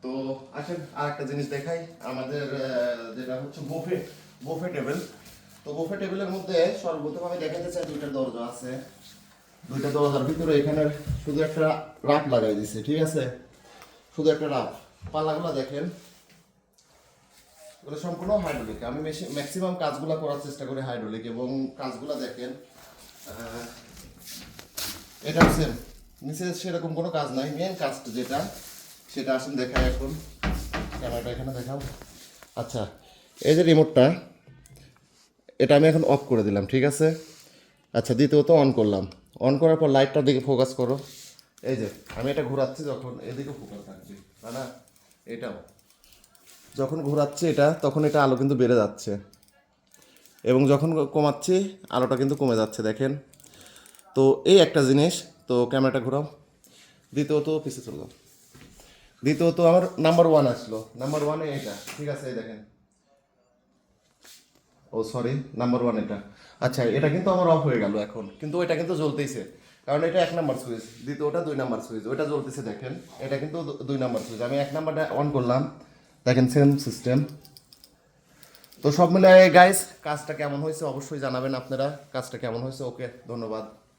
তো আসেন আরেকটা জিনিস দেখাই আমাদের যেটা হচ্ছে বুফে টেবিল। তো বুফে টেবিলের মধ্যে সর্বপ্রথম আমি দেখাতে চাই দুইটা দরজা আছে। দুইটা দরজার ভিতরে এখানে শুধু একটা রাফ লাগাই দিছে, ঠিক আছে, শুধু একটা রাফ। পাল্লাগুলো দেখেন, ওটা সম্পূর্ণ হাইড্রোলিক। আমি ম্যাক্সিমাম কাজগুলো করার চেষ্টা করি হাইড্রোলিক, এবং কাজগুলো দেখেন এটা সেম, নিচে সেরকম কোনো কাজ নাই। মেন কাজটা যেটা সেটা আসেন দেখাই এখন, ক্যামেরাটা এখানে দেখাও। আচ্ছা, এই যে রিমোটটা, এটা আমি এখন অফ করে দিলাম, ঠিক আছে। আচ্ছা, দ্বিতীয়ত অন করলাম। অন করার পর লাইটটার দিকে ফোকাস করো। এই যে আমি এটা ঘোরাচ্ছি, যখন এদিকে ফোকাস থাকবে, তাই না? এটাও যখন ঘোরাচ্ছি এটা, তখন এটা আলো কিন্তু বেড়ে যাচ্ছে, এবং যখন কমাচ্ছি আলোটা কিন্তু কমে যাচ্ছে, দেখেন। তো এই একটা জিনিস। তো ক্যামেরাটা ঘোরাও। দ্বিতীয়ত পিছিয়ে চলে যাও। দ্বিতীয়ত আমার নাম্বার ওয়ান আসলো, নাম্বার ওয়ানে এটা, ঠিক আছে, এই দেখেন। ও সরি, নাম্বার ওয়ান এটা। আচ্ছা, এটা কিন্তু আমার অফ হয়ে গেল এখন, কিন্তু ওইটা কিন্তু জ্বলতেইছে, কারণ এটা 1 নাম্বার সুইচ, দ্বিতীয়টা 2 নাম্বার সুইচ, ওইটা জ্বলতেছে দেখেন। এটা কিন্তু 2 নাম্বার সুইচ। আমি 1 নাম্বারটা অন করলাম, দেখেন সেম সিস্টেম। তো সব মিলে গাইস, কাজটা কেমন হয়েছে অবশ্যই জানাবেন আপনারা, কাজটা কেমন হয়েছে। ওকে, ধন্যবাদ।